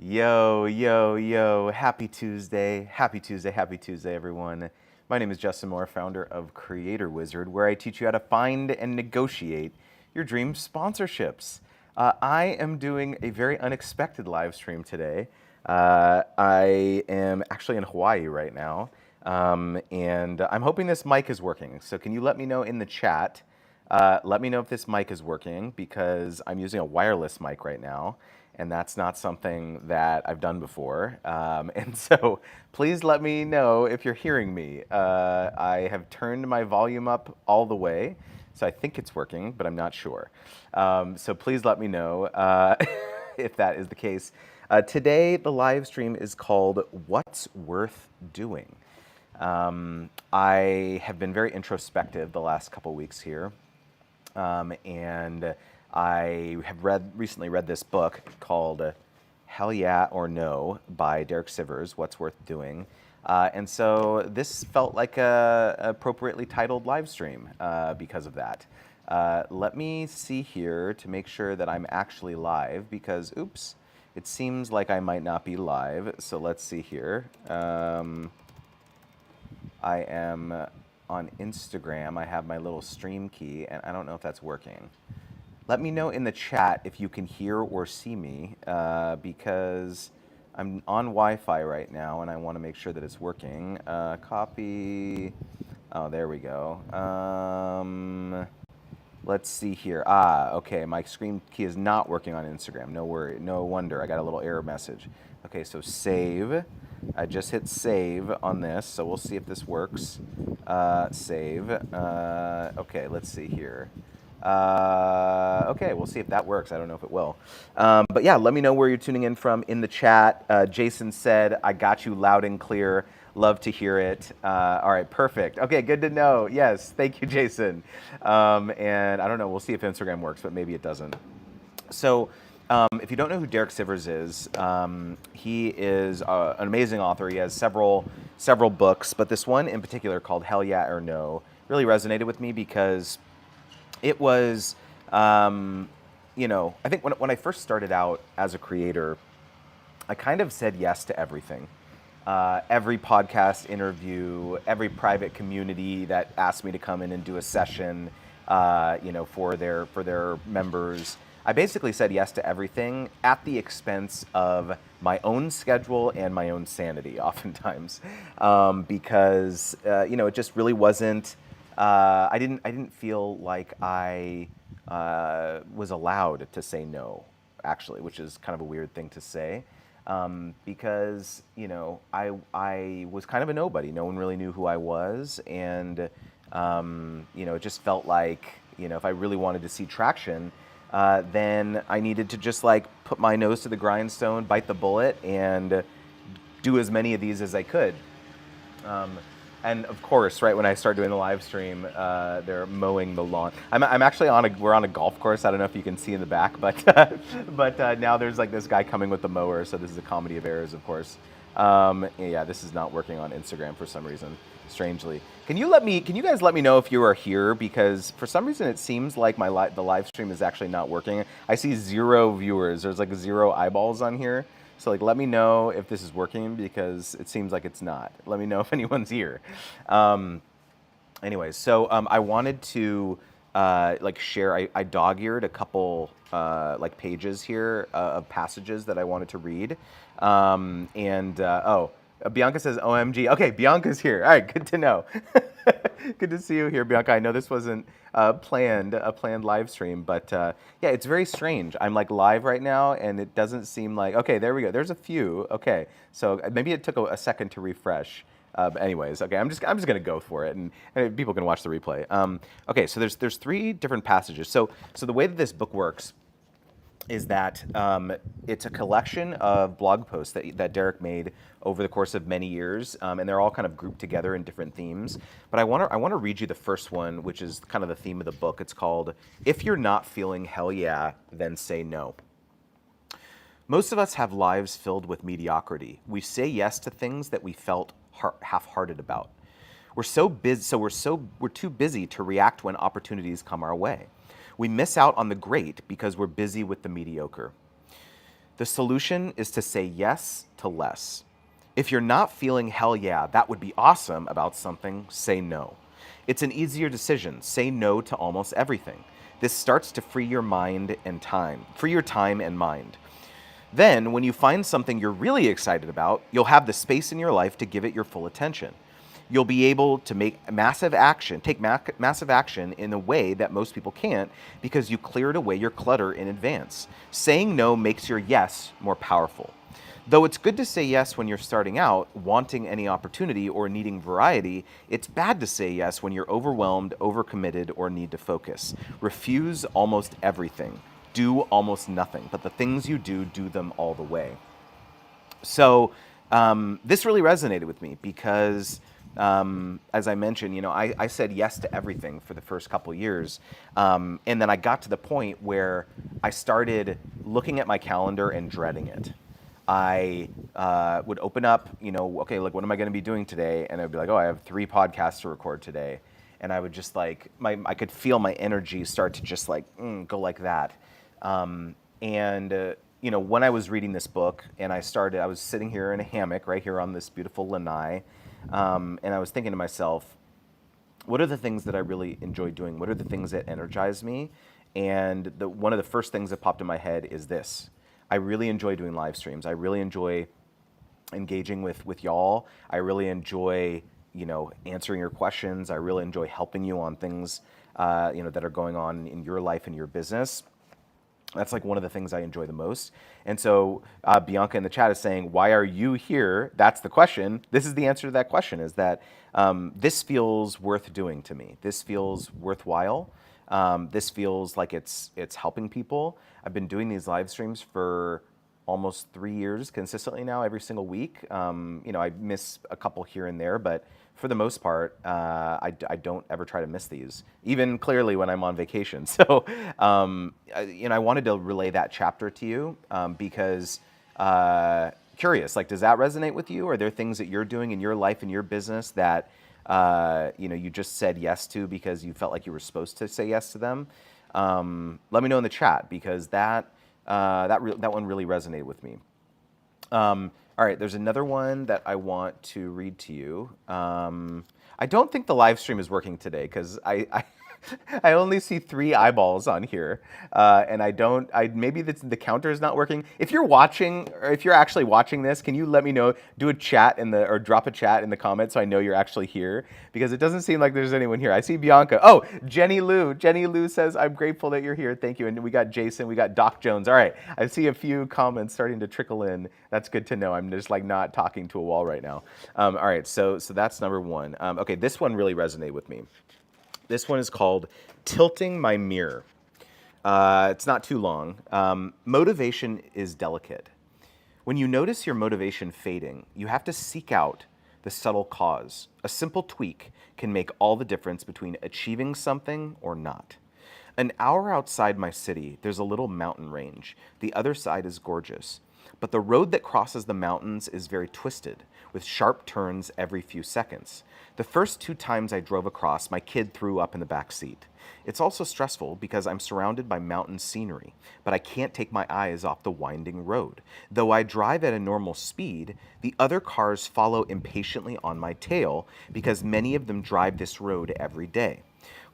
Yo, yo, yo, happy Tuesday, happy Tuesday, happy Tuesday, everyone. My name is Justin Moore, founder of Creator Wizard, where I teach you how to find and negotiate your dream sponsorships. I am doing a very unexpected live stream today. I am actually in Hawaii right now, and I'm hoping this mic is working. So, can you let me know in the chat? Let me know if this mic is working because I'm using a wireless mic right now, and that's not something that I've done before. And so please let me know if you're hearing me. I have turned my volume up all the way, so I think it's working, but I'm not sure. So please let me know if that is the case. Today, the live stream is called What's Worth Doing? I have been very introspective the last couple weeks here. And I have recently read this book called Hell Yeah or No by Derek Sivers, What's Worth Doing. And so this felt like a appropriately titled live stream because of that. Let me see here to make sure that I'm actually live because, oops, it seems like I might not be live. So let's see here. I am on Instagram. I have my little stream key, and I don't know if that's working. Let me know in the chat if you can hear or see me, because I'm on Wi-Fi right now, and I want to make sure that it's working. Copy. Oh, there we go. Let's see here. Okay, my screen key is not working on Instagram. No worry, no wonder. I got a little error message. Okay, so save. I just hit save on this, so we'll see if this works. Save. Okay, let's see here. Okay, we'll see if that works. I don't know if it will. But yeah, let me know where you're tuning in from in the chat. Jason said, I got you loud and clear. Love to hear it. All right, perfect. Okay, good to know. Yes, thank you, Jason. And I don't know, we'll see if Instagram works, but maybe it doesn't. So if you don't know who Derek Sivers is, he is an amazing author. He has several books, but this one in particular called Hell Yeah or No really resonated with me because it was, I think when I first started out as a creator, I kind of said yes to everything. Every podcast interview, every private community that asked me to come in and do a session, for their members. I basically said yes to everything at the expense of my own schedule and my own sanity, oftentimes, because it just really wasn't. I didn't feel like I was allowed to say no, actually, which is kind of a weird thing to say. Because I was kind of a nobody. No one really knew who I was, and it just felt like if I really wanted to see traction, then I needed to just like put my nose to the grindstone, bite the bullet, and do as many of these as I could. And of course, right when I start doing the live stream, they're mowing the lawn. I'm actually we're on a golf course. I don't know if you can see in the back, but now there's like this guy coming with the mower. So this is a comedy of errors, of course. Yeah, this is not working on Instagram for some reason, strangely. Can you guys let me know if you are here? Because for some reason it seems like the live stream is actually not working. I see 0 viewers. There's like 0 eyeballs on here. So like, let me know if this is working because it seems like it's not. Let me know if anyone's here. Anyways, so I wanted to share. I dog-eared a couple pages here of passages that I wanted to read. Bianca says OMG. Okay, Bianca's here. All right, good to know. Good to see you here, Bianca. I know this wasn't a planned live stream, but yeah, it's very strange. I'm like live right now, and it doesn't seem like. Okay, there we go. There's a few. Okay, so maybe it took a second to refresh. Anyways, okay, I'm just gonna go for it, and people can watch the replay. Okay, so there's 3 different passages. So the way that this book works is that it's a collection of blog posts that Derek made over the course of many years, and they're all kind of grouped together in different themes. But I want to read you the first one, which is kind of the theme of the book. It's called "If You're Not Feeling Hell Yeah, Then Say No." Most of us have lives filled with mediocrity. We say yes to things that we felt half-hearted about. We're too busy to react when opportunities come our way. We miss out on the great because we're busy with the mediocre. The solution is to say yes to less. If you're not feeling hell yeah, that would be awesome about something, say no. It's an easier decision. Say no to almost everything. This starts to free your mind and time, free your time and mind. Then, when you find something you're really excited about, you'll have the space in your life to give it your full attention. You'll be able to take massive action in a way that most people can't because you cleared away your clutter in advance. Saying no makes your yes more powerful. Though it's good to say yes when you're starting out, wanting any opportunity or needing variety, it's bad to say yes when you're overwhelmed, overcommitted, or need to focus. Refuse almost everything. Do almost nothing. But the things you do, do them all the way. So this really resonated with me because, as I mentioned, I said yes to everything for the first couple years. And then I got to the point where I started looking at my calendar and dreading it. I would open up, okay, like, what am I going to be doing today? And I'd be like, oh, I have 3 podcasts to record today. And I would just I could feel my energy start to just go like that. When I was reading this book and I was sitting here in a hammock right here on this beautiful lanai. And I was thinking to myself, what are the things that I really enjoy doing? What are the things that energize me? And one of the first things that popped in my head is this. I really enjoy doing live streams. I really enjoy engaging with y'all. I really enjoy, answering your questions. I really enjoy helping you on things, that are going on in your life and your business. That's one of the things I enjoy the most. And so Bianca in the chat is saying, why are you here? That's the question. This is the answer to that question, is that this feels worth doing to me. This feels worthwhile. This feels like it's helping people. I've been doing these live streams for almost 3 years consistently now, every single week. I miss a couple here and there, but for the most part, I don't ever try to miss these, even clearly when I'm on vacation. So, I wanted to relay that chapter to you because curious, does that resonate with you? Are there things that you're doing in your life and your business that you just said yes to because you felt like you were supposed to say yes to them? Let me know in the chat because that one really resonated with me. All right, there's another one that I want to read to you. I don't think the live stream is working today because I only see 3 eyeballs on here, and maybe the counter is not working. If you're watching, or if you're actually watching this, can you let me know? Do a chat or drop a chat in the comments so I know you're actually here, because it doesn't seem like there's anyone here. I see Bianca. Oh, Jenny Lou. Jenny Lou says, I'm grateful that you're here. Thank you. And we got Jason. We got Doc Jones. All right, I see a few comments starting to trickle in. That's good to know. I'm just not talking to a wall right now. All right, so that's number 1. Okay, this one really resonated with me. This one is called Tilting My Mirror. It's not too long. Motivation is delicate. When you notice your motivation fading, you have to seek out the subtle cause. A simple tweak can make all the difference between achieving something or not. An hour outside my city, there's a little mountain range. The other side is gorgeous. But the road that crosses the mountains is very twisted, with sharp turns every few seconds. The first 2 times I drove across, my kid threw up in the back seat. It's also stressful because I'm surrounded by mountain scenery, but I can't take my eyes off the winding road. Though I drive at a normal speed, the other cars follow impatiently on my tail because many of them drive this road every day.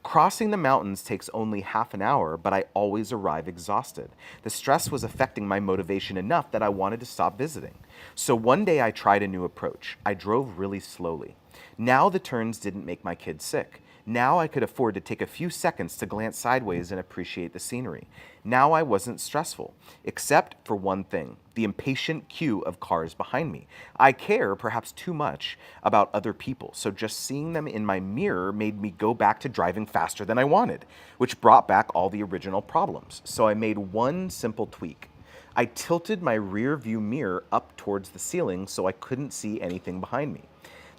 Crossing the mountains takes only half an hour, but I always arrive exhausted. The stress was affecting my motivation enough that I wanted to stop visiting. So one day I tried a new approach. I drove really slowly. Now the turns didn't make my kid sick. Now I could afford to take a few seconds to glance sideways and appreciate the scenery. Now I wasn't stressful, except for one thing, the impatient queue of cars behind me. I care perhaps too much about other people, so just seeing them in my mirror made me go back to driving faster than I wanted, which brought back all the original problems. So I made one simple tweak. I tilted my rear view mirror up towards the ceiling so I couldn't see anything behind me.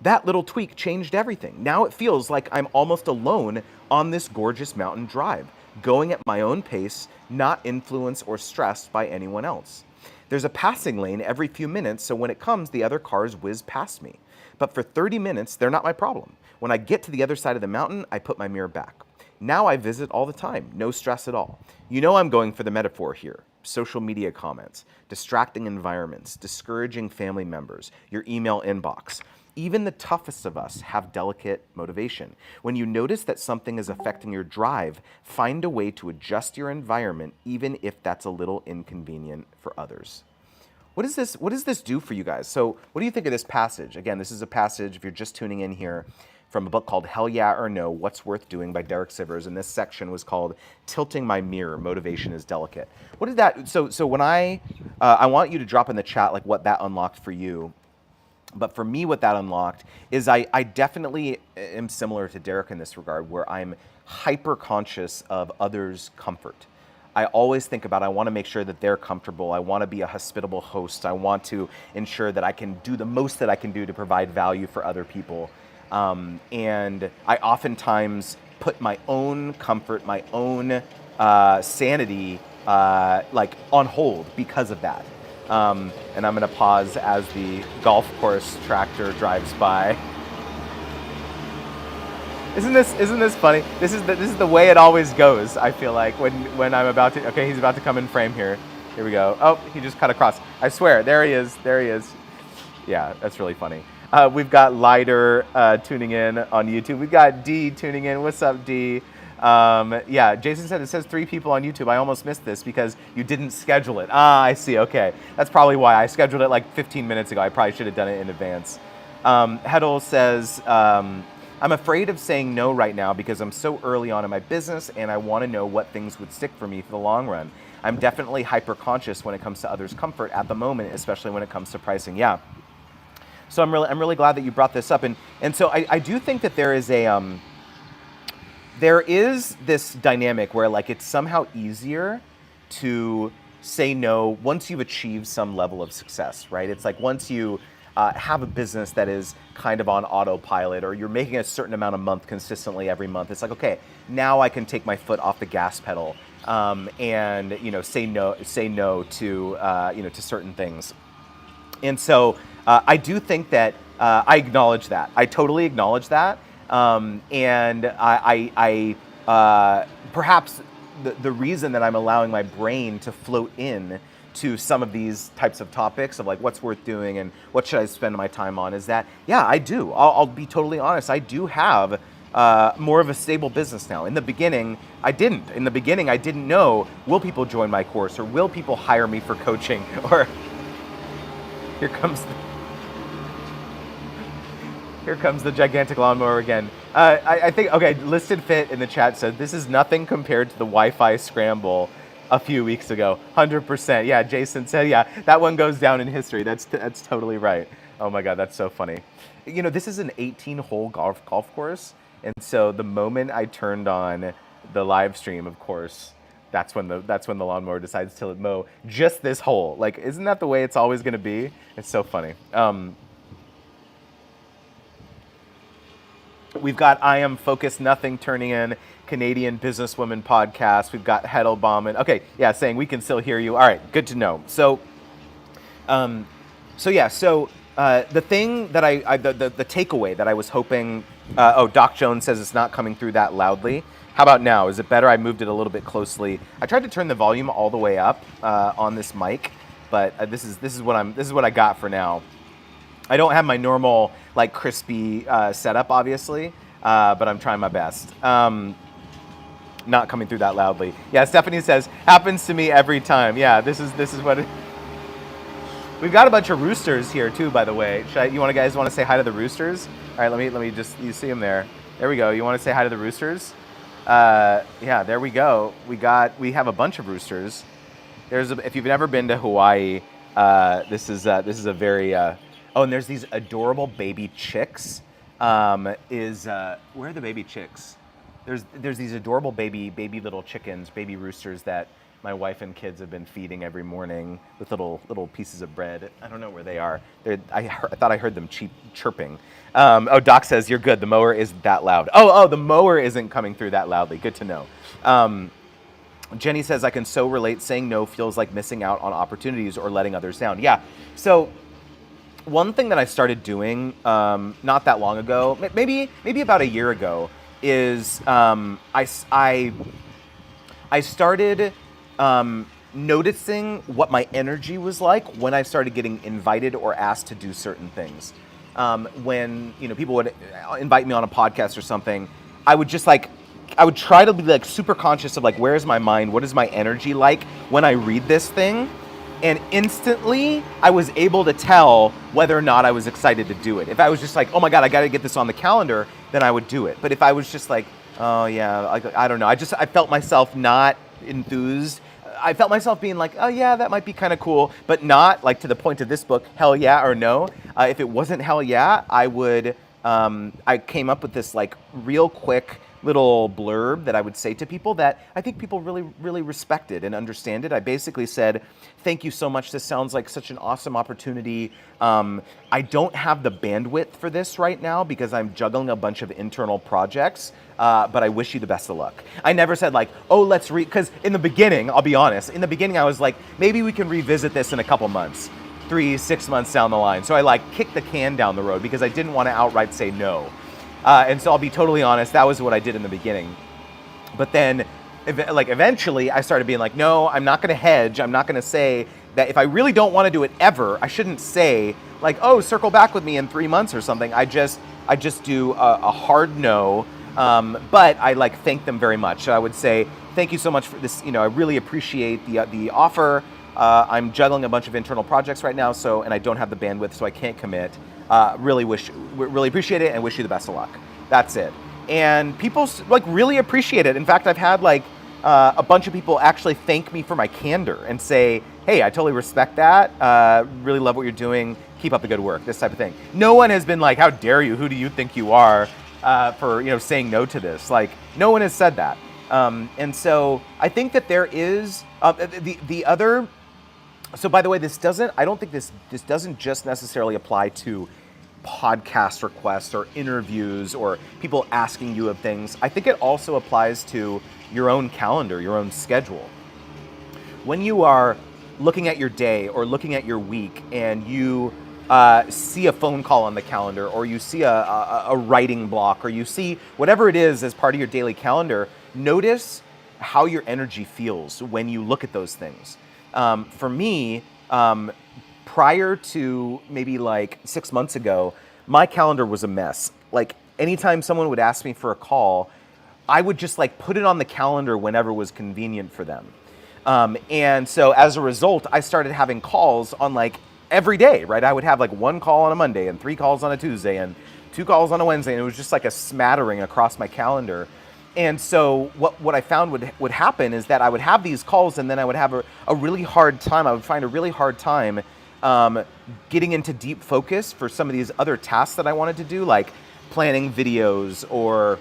That little tweak changed everything. Now it feels like I'm almost alone on this gorgeous mountain drive, going at my own pace, not influenced or stressed by anyone else. There's a passing lane every few minutes, so when it comes, the other cars whiz past me. But for 30 minutes, they're not my problem. When I get to the other side of the mountain, I put my mirror back. Now I visit all the time, no stress at all. You know I'm going for the metaphor here. social media comments, distracting environments, discouraging family members, your email inbox. Even the toughest of us have delicate motivation. When you notice that something is affecting your drive, find a way to adjust your environment, even if that's a little inconvenient for others. What does this do for you guys? So what do you think of this passage? Again, this is a passage, if you're just tuning in here, from a book called Hell Yeah or No, What's Worth Doing by Derek Sivers. And this section was called Tilting My Mirror, Motivation is Delicate. What did that, so when I want you to drop in the chat like what that unlocked for you. But for me, what that unlocked is I definitely am similar to Derek in this regard, where I'm hyper conscious of others' comfort. I always think about, I want to make sure that they're comfortable. I want to be a hospitable host. I want to ensure that I can do the most that I can do to provide value for other people. And I oftentimes put my own comfort, my own sanity, like on hold because of that. And I'm going to pause as the golf course tractor drives by. Isn't this funny? This is the way it always goes. I feel like when I'm about to. Okay, he's about to come in frame here. Here we go. Oh, he just cut across. I swear, there he is. There he is. Yeah, that's really funny. We've got Lighter tuning in on YouTube. We've got D tuning in. What's up, D? Yeah, Jason said it says 3 people on YouTube. I almost missed this because you didn't schedule it. Ah, I see. Okay, that's probably why. I scheduled it like 15 minutes ago. I probably should have done it in advance. Hedel says, I'm afraid of saying no right now because I'm so early on in my business and I want to know what things would stick for me for the long run. I'm definitely hyper conscious when it comes to others' comfort at the moment, especially when it comes to pricing. Yeah. So I'm really glad that you brought this up. And so I do think that there is this dynamic where like it's somehow easier to say no once you've achieved some level of success, right? It's like once you have a business that is kind of on autopilot, or you're making a certain amount a month consistently every month, it's like, okay, now I can take my foot off the gas pedal and say no to to certain things. And so I do think that I acknowledge that. I totally acknowledge that. And I perhaps the reason that I'm allowing my brain to float in to some of these types of topics of like what's worth doing and what should I spend my time on is that, yeah, I do. I'll be totally honest. I do have more of a stable business now. In the beginning, I didn't. In the beginning, I didn't know, will people join my course or will people hire me for coaching? Or here comes the gigantic lawnmower again. I think, okay, Listed Fit in the chat said, this is nothing compared to the Wi-Fi scramble a few weeks ago. 100%. Yeah, Jason said, yeah, that one goes down in history. That's totally right. Oh my God, that's so funny. You know, this is an 18-hole golf course. And so the moment I turned on the live stream, of course, that's when the lawnmower decides to mow just this hole. Like, isn't that the way it's always going to be? It's so funny. We've got I Am Focused Nothing turning in, Canadian Businesswoman podcast. We've got Hedel Bauman. Okay, yeah, saying we can still hear you. All right, good to know. So, the thing that the takeaway that I was hoping. Doc Jones says it's not coming through that loudly. How about now? Is it better? I moved it a little bit closely. I tried to turn the volume all the way up on this mic, but this is what I got for now. I don't have my normal like crispy setup, obviously, but I'm trying my best. Not coming through that loudly. Yeah, Stephanie says happens to me every time. Yeah, this is what. We've got a bunch of roosters here too, by the way. You guys want to say hi to the roosters? All right, let me just, you see them there. There we go. You want to say hi to the roosters? Yeah, there we go. We have a bunch of roosters. If you've never been to Hawaii, this is a very oh, and there's these adorable baby chicks. Where are the baby chicks? There's these adorable baby little chickens, baby roosters that my wife and kids have been feeding every morning with little pieces of bread. I don't know where they are. I thought I heard them chirping. Doc says, you're good. The mower isn't that loud. Oh, the mower isn't coming through that loudly. Good to know. Jenny says, I can so relate. Saying no feels like missing out on opportunities or letting others down. Yeah. So one thing that I started doing not that long ago, maybe about a year ago, is I started noticing what my energy was like when I started getting invited or asked to do certain things. When people would invite me on a podcast or something, I would just I would try to be like super conscious of like, where's my mind? What is my energy like when I read this thing? And instantly I was able to tell whether or not I was excited to do it. If I was just like, oh my God, I got to get this on the calendar, then I would do it. But if I was just like, oh yeah, I don't know. I felt myself not enthused. I felt myself being like, oh yeah, that might be kind of cool, but not like to the point of this book, hell yeah or no. If it wasn't hell yeah, I came up with this like real quick little blurb that I would say to people that I think people really, really respected and understand it. I basically said, thank you so much. This sounds like such an awesome opportunity. I don't have the bandwidth for this right now because I'm juggling a bunch of internal projects, but I wish you the best of luck. I never said like, oh, let's read, because in the beginning, I'll be honest, in the beginning I was like, maybe we can revisit this in a couple months, 3-6 months down the line. So I like kicked the can down the road because I didn't want to outright say no. And so I'll be totally honest, that was what I did in the beginning. But then, eventually, I started being like, no, I'm not going to hedge. I'm not going to say that if I really don't want to do it ever, I shouldn't say like, oh, circle back with me in 3 months or something. I just do a hard no. But I thank them very much. So I would say, thank you so much for this. I really appreciate the offer. I'm juggling a bunch of internal projects right now, and I don't have the bandwidth, so I can't commit. Really appreciate it and wish you the best of luck. That's it. And people really appreciate it. In fact, I've had a bunch of people actually thank me for my candor and say, hey, I totally respect that. Really love what you're doing. Keep up the good work, this type of thing. No one has been like, how dare you? Who do you think you are for saying no to this? No one has said that. And so I think that there is the other. So by the way, I don't think this doesn't just necessarily apply to podcast requests or interviews or people asking you of things. I think it also applies to your own calendar, your own schedule. When you are looking at your day or looking at your week and you see a phone call on the calendar, or you see a writing block, or you see whatever it is as part of your daily calendar, notice how your energy feels when you look at those things. For me, prior to maybe 6 months ago, my calendar was a mess. Anytime someone would ask me for a call, I would just put it on the calendar whenever was convenient for them. And so as a result, I started having calls on every day, right? I would have 1 call on a Monday and 3 calls on a Tuesday and 2 calls on a Wednesday. And it was just a smattering across my calendar. And so what I found would happen is that I would have these calls, and then I would have a really hard time. I would find a really hard time getting into deep focus for some of these other tasks that I wanted to do, like planning videos or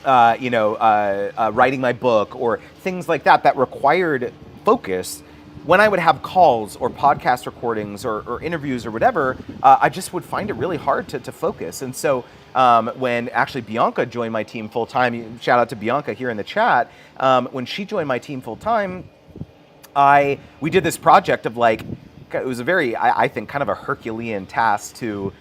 writing my book or things like that required focus. When I would have calls or podcast recordings or interviews or whatever, I just would find it really hard to focus. And so when actually Bianca joined my team full time, shout out to Bianca here in the chat, when she joined my team full time, we did this project of it was a very, I think, kind of a Herculean task to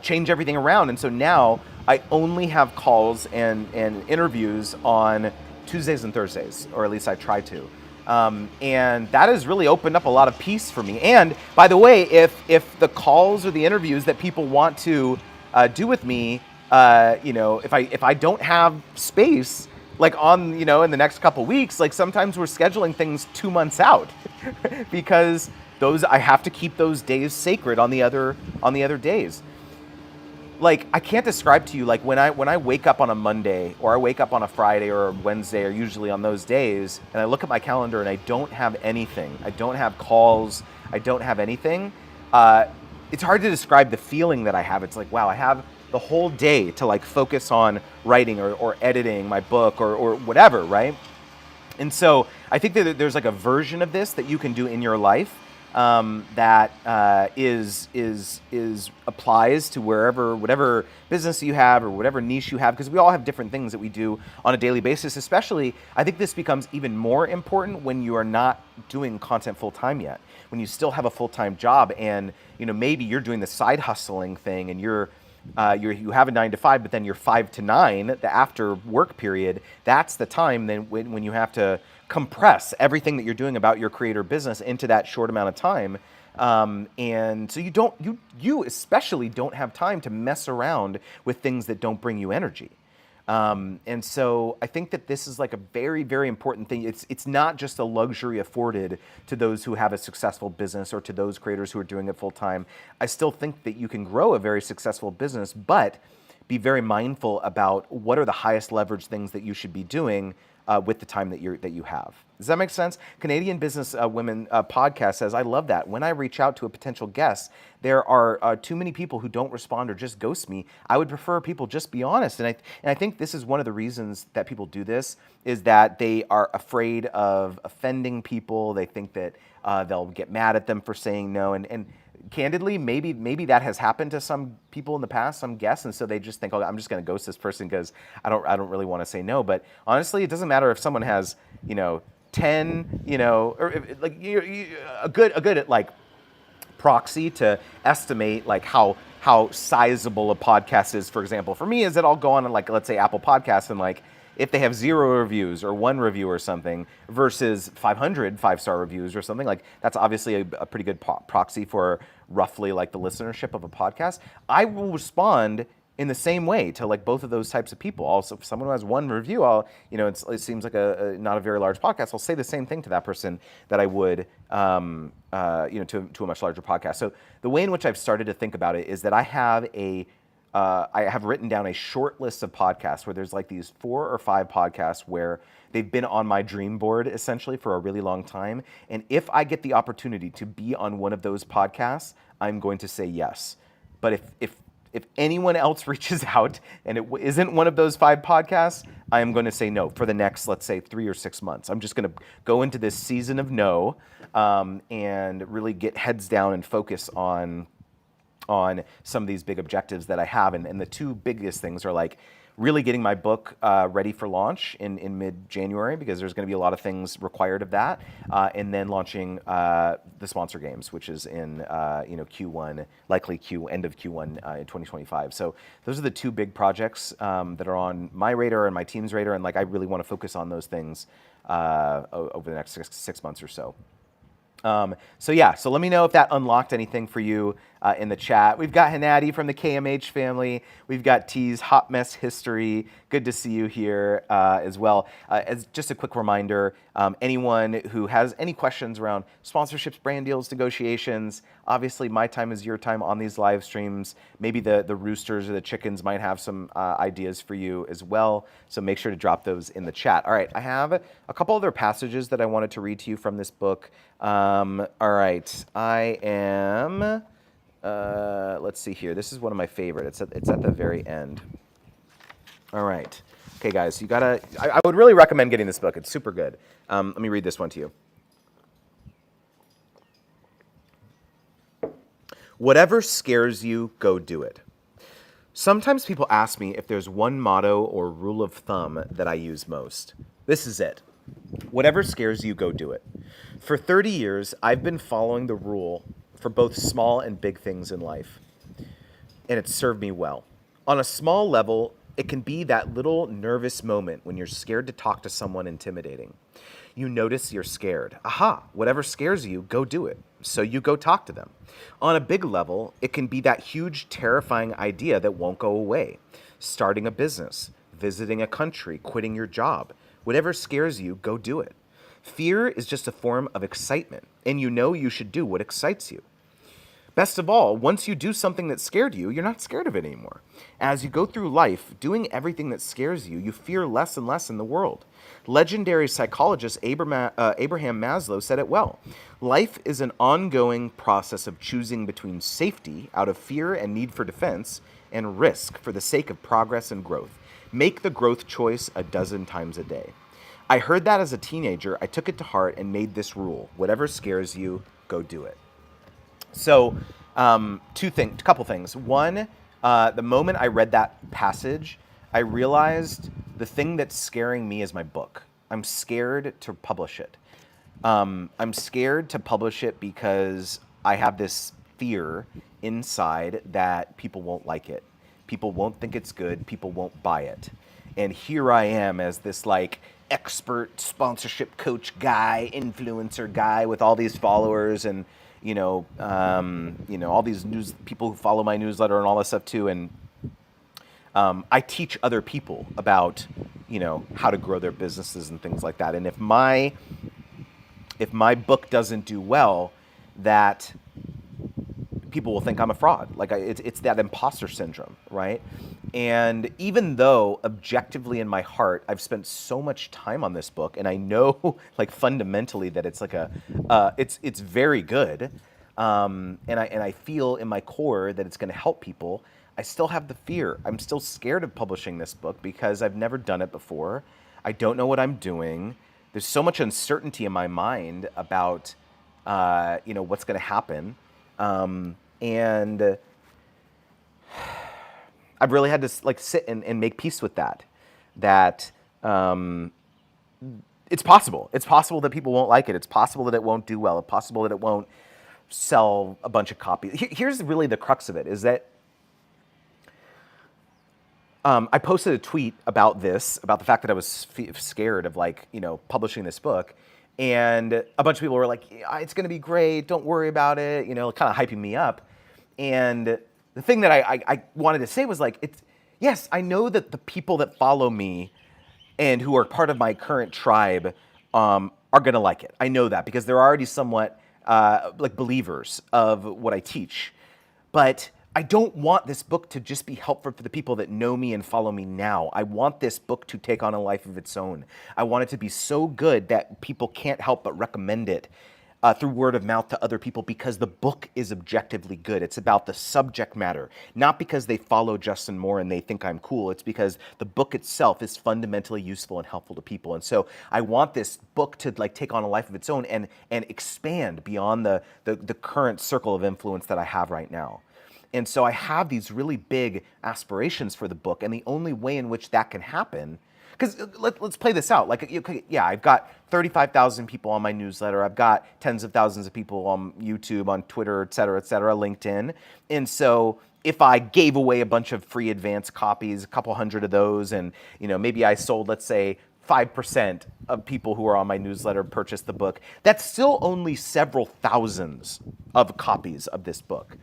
change everything around. And so now I only have calls and interviews on Tuesdays and Thursdays, or at least I try to. And that has really opened up a lot of peace for me. And by the way, if the calls or the interviews that people want to do with me, if I don't have space, in the next couple weeks, sometimes we're scheduling things 2 months out because I have to keep those days sacred on the other days. I can't describe to you, when I wake up on a Monday or I wake up on a Friday or a Wednesday, or usually on those days, and I look at my calendar and I don't have anything. I don't have calls. I don't have anything. It's hard to describe the feeling that I have. It's wow, I have the whole day to focus on writing or editing my book or whatever, right? And so I think that there's a version of this that you can do in your life that applies to whatever business you have or whatever niche you have, because we all have different things that we do on a daily basis. Especially, I think this becomes even more important when you are not doing content full time yet, when you still have a full time job, and maybe you're doing the side hustling thing, and you have a 9 to 5, but then you're 5 to 9, the after work period. That's the time then when you have to compress everything that you're doing about your creator business into that short amount of time. And so you especially don't have time to mess around with things that don't bring you energy. And so I think that this is like a very, very important thing. It's not just a luxury afforded to those who have a successful business or to those creators who are doing it full time. I still think that you can grow a very successful business, but be very mindful about what are the highest leverage things that you should be doing with the time that you have. Does that make sense? Canadian Business Women podcast says, I love that. When I reach out to a potential guest, there are too many people who don't respond or just ghost me. I would prefer people just be honest. And I think this is one of the reasons that people do this is that they are afraid of offending people. They think that they'll get mad at them for saying no. And candidly, maybe that has happened to some people in the past, some guests, and so they just think, oh, I'm just going to ghost this person because I don't really want to say no. But honestly, it doesn't matter if someone has 10, or like a good like proxy to estimate like how sizable a podcast is. For example, for me, is that I'll go on like, let's say Apple Podcasts, and like if they have 0 reviews or 1 review or something versus 500 5-star reviews or something, like that's obviously a pretty good proxy for roughly like the listenership of a podcast. I will respond in the same way to like both of those types of people. Also, if someone who has 1 review, it seems like a not a very large podcast, I'll say the same thing to that person that I would, to a much larger podcast. So the way in which I've started to think about it is that I have written down a short list of podcasts where there's like these 4 or 5 podcasts where they've been on my dream board essentially for a really long time. And if I get the opportunity to be on one of those podcasts, I'm going to say yes. But if anyone else reaches out and it isn't one of those 5 podcasts, I am going to say no for the next, let's say, 3 or 6 months. I'm just going to go into this season of no and really get heads down and focus on some of these big objectives that I have. And the 2 biggest things are like really getting my book ready for launch in mid-January, because there's going to be a lot of things required of that, and then launching the sponsor games, which is in Q1, likely end of Q1 in 2025. So those are the 2 big projects that are on my radar and my team's radar, and like I really want to focus on those things over the next 6 months or so. So let me know if that unlocked anything for you in the chat. We've got Hanadi from the KMH family. We've got T's Hot Mess History. Good to see you here as well. As just a quick reminder, anyone who has any questions around sponsorships, brand deals, negotiations, obviously my time is your time on these live streams. Maybe the roosters or the chickens might have some ideas for you as well. So make sure to drop those in the chat. All right, I have a couple other passages that I wanted to read to you from this book. All right, I am, let's see here. This is one of my favorite. It's at the very end. All right. Okay, guys, I would really recommend getting this book. It's super good. Let me read this one to you. Whatever scares you, go do it. Sometimes people ask me if there's one motto or rule of thumb that I use most. This is it. Whatever scares you, go do it. For 30 years, I've been following the rule for both small and big things in life, and it's served me well. On a small level, it can be that little nervous moment when you're scared to talk to someone intimidating. You notice you're scared. Aha, whatever scares you, go do it. So you go talk to them. On a big level, it can be that huge, terrifying idea that won't go away. Starting a business, visiting a country, quitting your job. Whatever scares you, go do it. Fear is just a form of excitement, and you know you should do what excites you. Best of all, once you do something that scared you, you're not scared of it anymore. As you go through life, doing everything that scares you, you fear less and less in the world. Legendary psychologist Abraham Maslow said it well. Life is an ongoing process of choosing between safety out of fear and need for defense and risk for the sake of progress and growth. Make the growth choice a dozen times a day. I heard that as a teenager. I took it to heart and made this rule. Whatever scares you, go do it. So, couple things. One, the moment I read that passage, I realized the thing that's scaring me is my book. I'm scared to publish it. I'm scared to publish it because I have this fear inside that people won't like it. People won't think it's good. People won't buy it. And here I am as this like expert sponsorship coach guy, influencer guy with all these followers and all these news people who follow my newsletter and all this stuff too. And I teach other people about how to grow their businesses and things like that. And if my book doesn't do well, that people will think I'm a fraud. Like it's that imposter syndrome, right? And even though objectively in my heart, I've spent so much time on this book, and I know like fundamentally that it's like it's very good, and I feel in my core that it's going to help people. I still have the fear. I'm still scared of publishing this book because I've never done it before. I don't know what I'm doing. There's so much uncertainty in my mind about what's going to happen. And I've really had to like sit and make peace with that. That it's possible. It's possible that people won't like it. It's possible that it won't do well. It's possible that it won't sell a bunch of copies. Here's really the crux of it: is that I posted a tweet about this, about the fact that I was scared of publishing this book. And a bunch of people were like, yeah, it's going to be great. Don't worry about it. Kind of hyping me up. And the thing that I wanted to say was yes, I know that the people that follow me and who are part of my current tribe are going to like it. I know that because they're already somewhat believers of what I teach. But I don't want this book to just be helpful for the people that know me and follow me now. I want this book to take on a life of its own. I want it to be so good that people can't help but recommend it through word of mouth to other people because the book is objectively good. It's about the subject matter, not because they follow Justin Moore and they think I'm cool. It's because the book itself is fundamentally useful and helpful to people. And so I want this book to take on a life of its own and expand beyond the current circle of influence that I have right now. And so I have these really big aspirations for the book, and the only way in which that can happen, because let's play this out. I've got 35,000 people on my newsletter. I've got tens of thousands of people on YouTube, on Twitter, et cetera, LinkedIn. And so if I gave away a bunch of free advance copies, a couple hundred of those, and maybe I sold, let's say, 5% of people who are on my newsletter purchased the book, that's still only several thousands of copies of this book.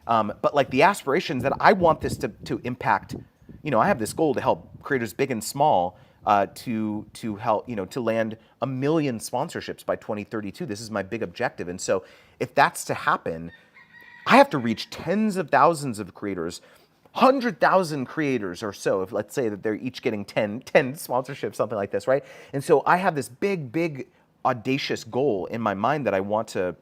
But the aspirations that I want this to impact, I have this goal to help creators big and small to help, to land 1 million sponsorships by 2032. This is my big objective. And so if that's to happen, I have to reach tens of thousands of creators, 100,000 creators or so, if let's say that they're each getting 10 sponsorships, something like this, right? And so I have this big, audacious goal in my mind that I want to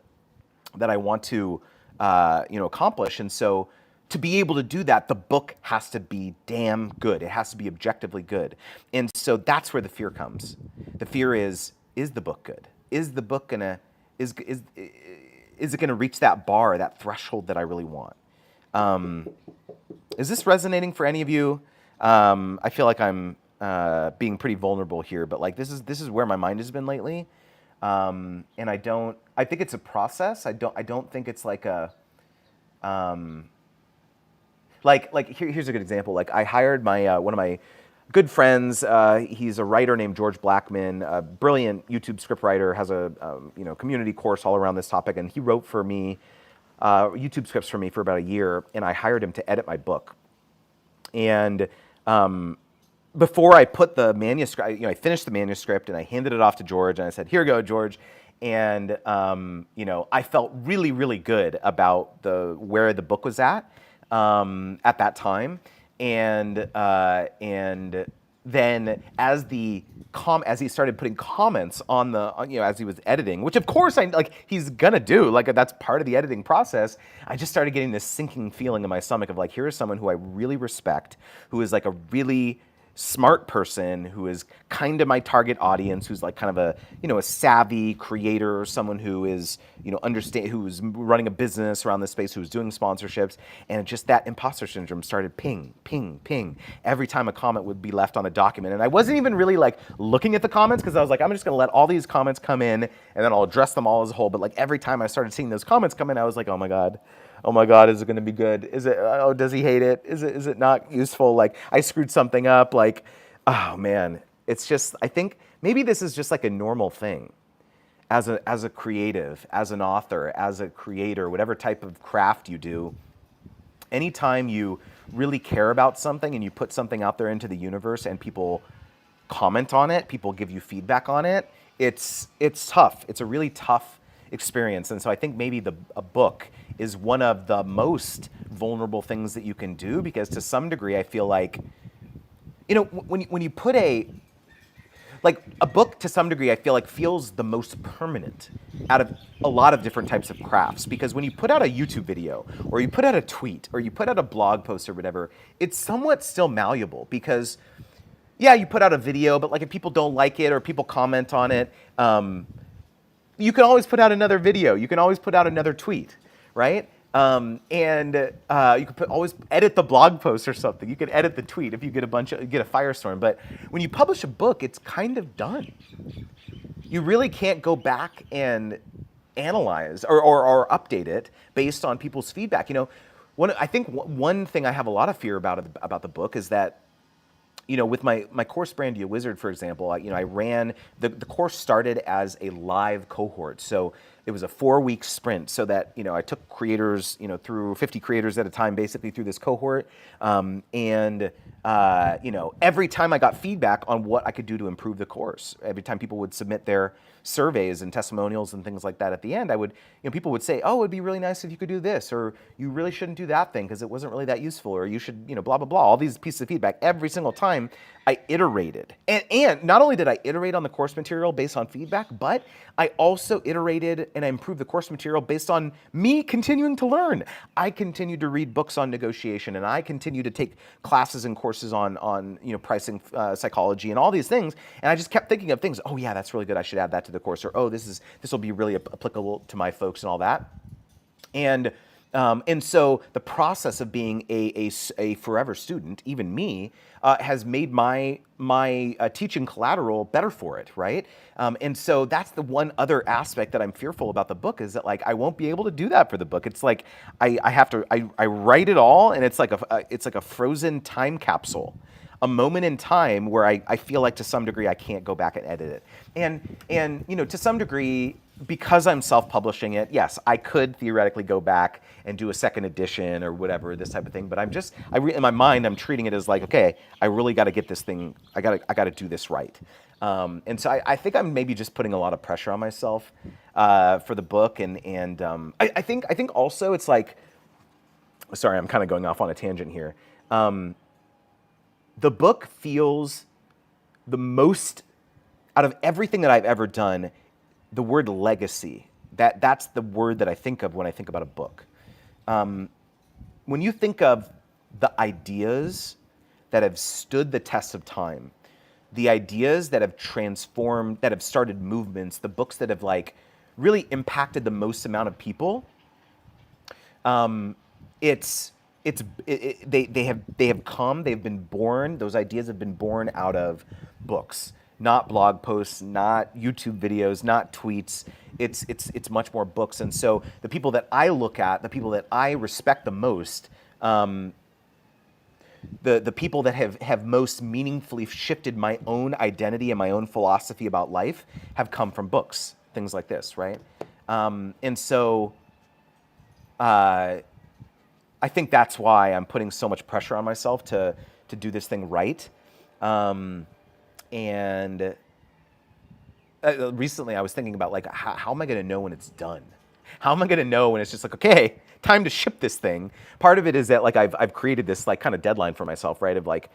accomplish. And so to be able to do that, the book has to be damn good. It has to be objectively good. And so that's where the fear comes. The fear is the book good? Is the book is it gonna reach that bar, that threshold that I really want? Is this resonating for any of you? I feel like I'm being pretty vulnerable here, but this is where my mind has been lately. And I think it's a process. I don't think it's here's a good example. I hired my one of my good friends. He's a writer named George Blackman, a brilliant YouTube scriptwriter, has a community course all around this topic, and he wrote for me YouTube scripts for me for about a year, and I hired him to edit my book. And before I put the manuscript, I finished the manuscript and I handed it off to George and I said, "Here you go, George." And I felt really, really good about where the book was at that time. And then as he started putting comments on as he was editing, which of course he's gonna do, that's part of the editing process, I just started getting this sinking feeling in my stomach of here is someone who I really respect, who is a really smart person, who is kind of my target audience, who's kind of a savvy creator, someone who is who's running a business around this space, who's doing sponsorships, and just that imposter syndrome started ping every time a comment would be left on the document. And I wasn't even really looking at the comments because I was I'm just gonna let all these comments come in and then I'll address them all as a whole. But every time I started seeing those comments come in, I was oh my God, is it going to be good? Is it, does he hate it? Is it not useful? I screwed something up. Oh man, It's just, I think maybe this is just like a normal thing as a creative, as an author, as a creator, whatever type of craft you do. Anytime you really care about something and you put something out there into the universe and people comment on it, people give you feedback on it, it's tough. It's a really tough experience. And so I think maybe a book is one of the most vulnerable things that you can do, because to some degree I feel like, when you put like a book to some degree, I feel like feels the most permanent out of a lot of different types of crafts. Because when you put out a YouTube video or you put out a tweet or you put out a blog post or whatever, it's somewhat still malleable because, yeah, you put out a video, but like if people don't like it or people comment on it, you can always put out another video. You can always put out another tweet, right? You could always edit the blog post or something. You could edit the tweet if you get a firestorm. But when you publish a book, it's kind of done. You really can't go back and analyze or update it based on people's feedback. I think one thing I have a lot of fear about the book is that, with my course brand, Be a Wizard, for example, I ran, the course started as a live cohort. So it was a 4-week sprint so that, I took creators, through 50 creators at a time, basically through this cohort. Every time I got feedback on what I could do to improve the course, every time people would submit their surveys and testimonials and things like that at the end, people would say, oh, it'd be really nice if you could do this, or you really shouldn't do that thing because it wasn't really that useful, or you should, blah, blah, blah, all these pieces of feedback. Every single time I iterated. And not only did I iterate on the course material based on feedback, but I also iterated and I improved the course material based on me continuing to learn. I continued to read books on negotiation, and I continued to take classes and courses on pricing psychology and all these things. And I just kept thinking of things. Oh yeah, that's really good. I should add that to the course. Or oh, this will be really applicable to my folks and all that. And so the process of being a forever student, even me, has made my teaching collateral better for it, right? And so that's the one other aspect that I'm fearful about the book, is that like I won't be able to do that for the book. It's like I write it all, and it's like a frozen time capsule. A moment in time where I feel like to some degree I can't go back and edit it. And to some degree, because I'm self-publishing it, yes, I could theoretically go back and do a second edition or whatever, this type of thing. But in my mind, I'm treating it as like, okay, I really got to get this thing. I got to do this right. And so I think I'm maybe just putting a lot of pressure on myself for the book. And I think also it's like, sorry, I'm kind of going off on a tangent here. The book feels the most, out of everything that I've ever done, the word legacy, that's the word that I think of when I think about a book. When you think of the ideas that have stood the test of time, the ideas that have transformed, that have started movements, the books that have like really impacted the most amount of people, they've been born, those ideas have been born out of books, not blog posts, not YouTube videos, not tweets. It's much more books. And so the people that I look at, the people that I respect the most, the people that have most meaningfully shifted my own identity and my own philosophy about life have come from books, things like this, right? And so I think that's why I'm putting so much pressure on myself to do this thing right. And recently I was thinking about like, how am I going to know when it's done? How am I going to know when it's just like, okay, time to ship this thing? Part of it is that like I've created this like kind of deadline for myself, right? Of like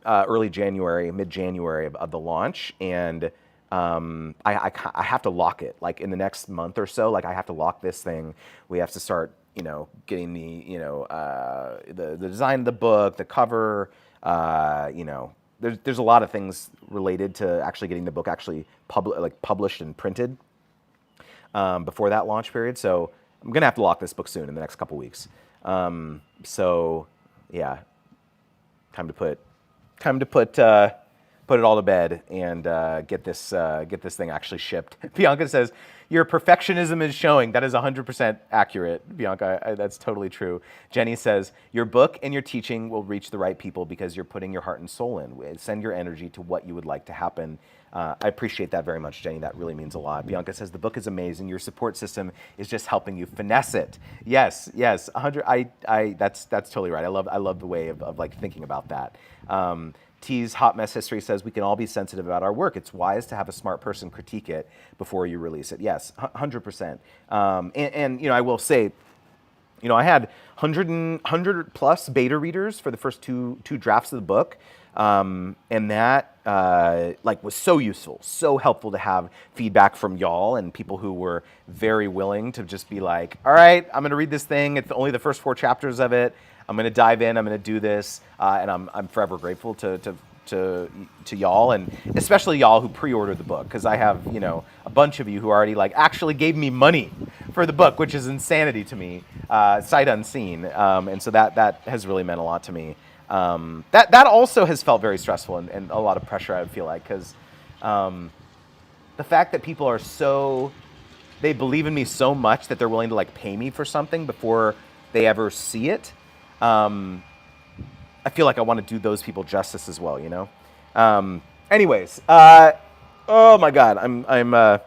early January, mid-January of the launch. And I have to lock it like in the next month or so. Like I have to lock this thing. We have to start, getting the design of the book, the cover, there's a lot of things related to actually getting the book actually published and printed before that launch period. So I'm gonna have to lock this book soon in the next couple weeks. So yeah, time to put put it all to bed and get this thing actually shipped. Bianca says, your perfectionism is showing. That is 100% accurate, Bianca. That's totally true. Jenny says, your book and your teaching will reach the right people because you're putting your heart and soul in. Send your energy to what you would like to happen. I appreciate that very much, Jenny. That really means a lot. Bianca says, the book is amazing. Your support system is just helping you finesse it. Yes, 100. That's totally right. I love the way of like thinking about that. T's Hot Mess History says, we can all be sensitive about our work. It's wise to have a smart person critique it before you release it. Yes, 100%. And I will say, I had 100 plus beta readers for the first two drafts of the book. And that was so useful, so helpful to have feedback from y'all and people who were very willing to just be like, all right, I'm going to read this thing. It's only the first 4 chapters of it. I'm going to dive in. I'm going to do this, and I'm forever grateful to y'all, and especially y'all who pre-ordered the book, because I have a bunch of you who already actually gave me money for the book, which is insanity to me, sight unseen, and so that has really meant a lot to me. That also has felt very stressful and a lot of pressure, I would feel like, because the fact that people are they believe in me so much that they're willing to pay me for something before they ever see it. I feel like I want to do those people justice as well, Anyways, oh my God, I'm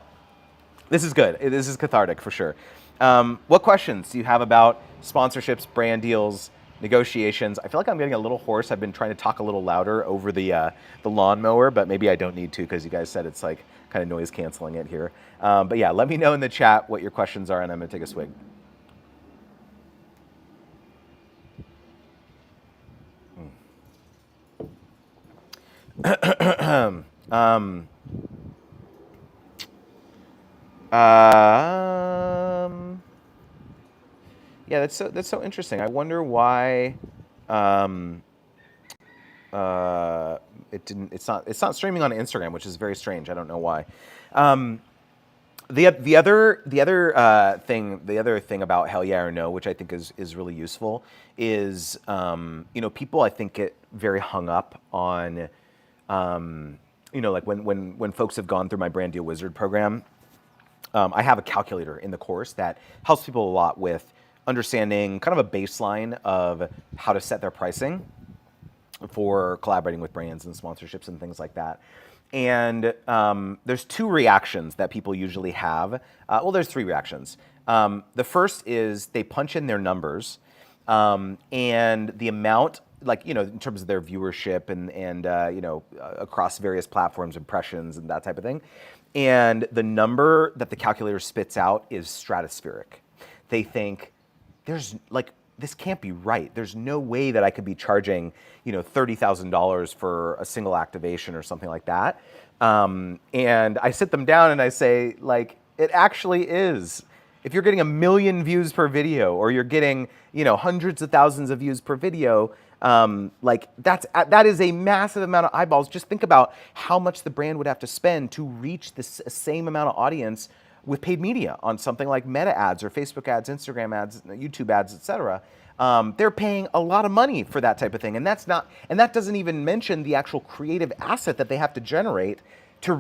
this is good. This is cathartic for sure. What questions do you have about sponsorships, brand deals, negotiations? I feel like I'm getting a little hoarse. I've been trying to talk a little louder over the lawnmower, but maybe I don't need to because you guys said it's kind of noise canceling it here. But yeah, let me know in the chat what your questions are, and I'm gonna take a swig. Yeah, that's so interesting. I wonder why it's not streaming on Instagram, which is very strange. I don't know why. The other thing about Hell Yeah or No, which I think is really useful, is people I think get very hung up on when folks have gone through my Brand Deal Wizard program. I have a calculator in the course that helps people a lot with understanding kind of a baseline of how to set their pricing for collaborating with brands and sponsorships and things like that. And there's 2 reactions that people usually have. There's 3 reactions. The first is they punch in their numbers and the amount, in terms of their viewership and across various platforms, impressions and that type of thing. And the number that the calculator spits out is stratospheric. They think, this can't be right. There's no way that I could be charging, $30,000 for a single activation or something like that. And I sit them down and I say, it actually is. If you're getting 1 million views per video, or you're getting, hundreds of thousands of views per video, that is a massive amount of eyeballs. Just think about how much the brand would have to spend to reach the same amount of audience with paid media on something like Meta ads or Facebook ads, Instagram ads, YouTube ads, etc. They're paying a lot of money for that type of thing, and that doesn't even mention the actual creative asset that they have to generate to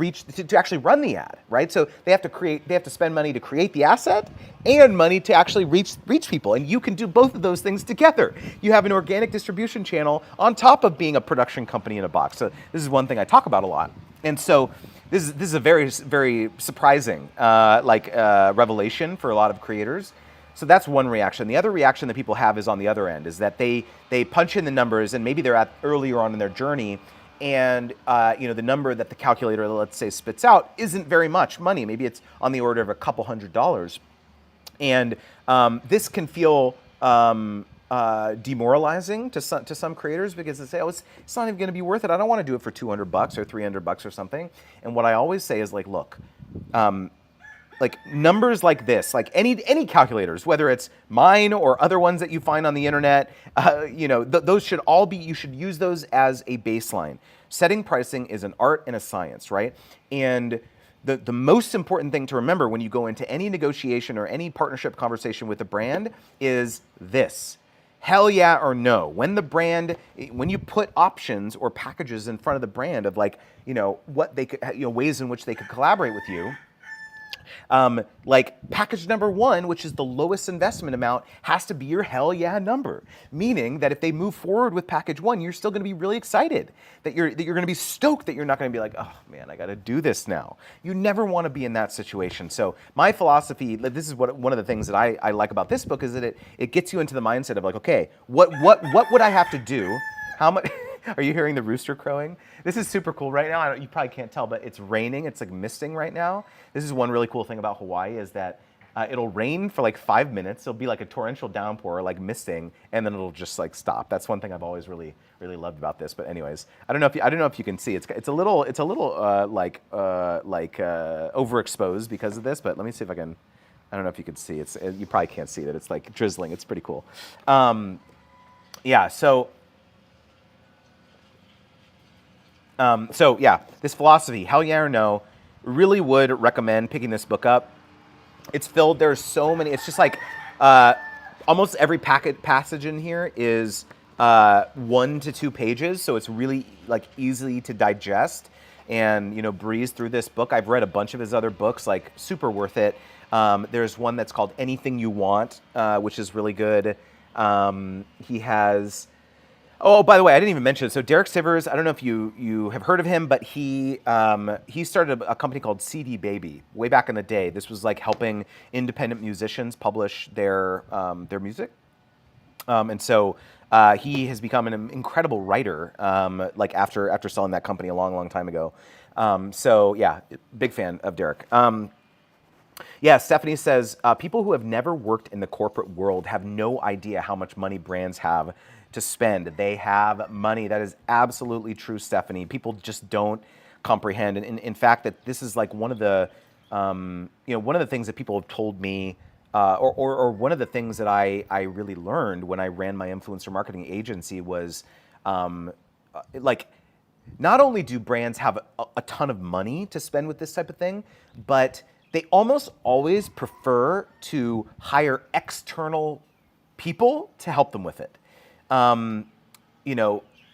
actually run the ad, right? So they have to spend money to create the asset and money to actually reach people, and you can do both of those things together. You have an organic distribution channel on top of being a production company in a box. So this is one thing I talk about a lot, and so this is a very, very surprising revelation for a lot of creators. So that's one reaction. The other reaction that people have is on the other end, is that they punch in the numbers, and maybe they're at earlier on in their journey, and the number that the calculator, let's say, spits out isn't very much money. Maybe it's on the order of a couple $100s, and this can feel demoralizing to some creators, because they say, it's not even going to be worth it. I don't want to do it for $200 or $300 or something. And what I always say is look. Numbers like this, any calculators, whether it's mine or other ones that you find on the internet, those should all be, you should use those as a baseline. Setting pricing is an art and a science, right? And the most important thing to remember when you go into any negotiation or any partnership conversation with a brand is this. hell yeah or no. When the brand, when you put options or packages in front of the brand of like, what they could, ways in which they could collaborate with you, like package number one, which is the lowest investment amount, has to be your hell yeah number. Meaning that if they move forward with package one, you're still going to be really excited. That you're going to be stoked. That you're not going to be like, oh man, I got to do this now. You never want to be in that situation. So my philosophy, this is one of the things that I like about this book, is that it gets you into the mindset of like, okay, what would I have to do? How much? Are you hearing the rooster crowing? This is super cool right now. You probably can't tell, but it's raining. It's like misting right now. This is one really cool thing about Hawaii, is that it'll rain for like 5 minutes. It'll be like a torrential downpour, like misting, and then it'll just like stop. That's one thing I've always really loved about this. But anyways, I don't know if you can see. It's a little overexposed because of this. But let me see if I can. I don't know if you can see. You probably can't see that. It's like drizzling. It's pretty cool. Yeah. So yeah, this philosophy, hell yeah or no, really would recommend picking this book up. It's filled, there's so many, it's just like almost every passage in here is 1 to 2 pages, so it's really like easy to digest and breeze through this book. I've read a bunch of his other books, like super worth it. There's one that's called Anything You Want, which is really good. He has... Oh, by the way, I didn't even mention it. So Derek Sivers, I don't know if you have heard of him, but he started a company called CD Baby way back in the day. This was like helping independent musicians publish their music, and so he has become an incredible writer. Like after selling that company a long time ago. So yeah, big fan of Derek. Yeah, Stephanie says people who have never worked in the corporate world have no idea how much money brands have to spend. They have money. That is absolutely true, Stephanie. People just don't comprehend. And in fact, that this is like one of the, one of the things that people have told me, or one of the things that I really learned when I ran my influencer marketing agency was, like, not only do brands have a ton of money to spend with this type of thing, but they almost always prefer to hire external people to help them with it.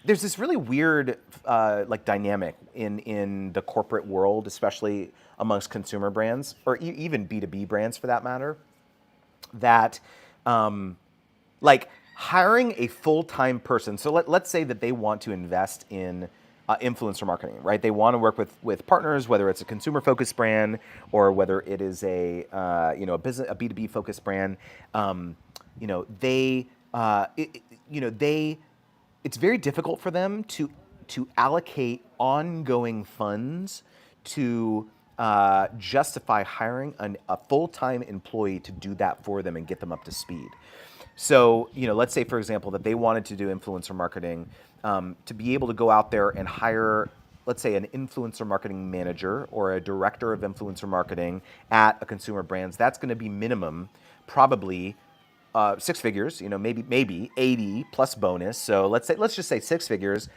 There's this really weird like dynamic in the corporate world, especially amongst consumer brands, or even B2B brands for that matter, that like hiring a full-time person. So let's say that they want to invest in influencer marketing, right? They want to work with partners, whether it's a consumer-focused brand or whether it is a B2B focused brand. It's very difficult for them to allocate ongoing funds to justify hiring a full-time employee to do that for them and get them up to speed. So, let's say, for example, that they wanted to do influencer marketing, to be able to go out there and hire, let's say, an influencer marketing manager or a director of influencer marketing at a consumer brands. That's going to be minimum, probably 6 figures. Maybe 80 plus bonus. So let's just say 6 figures.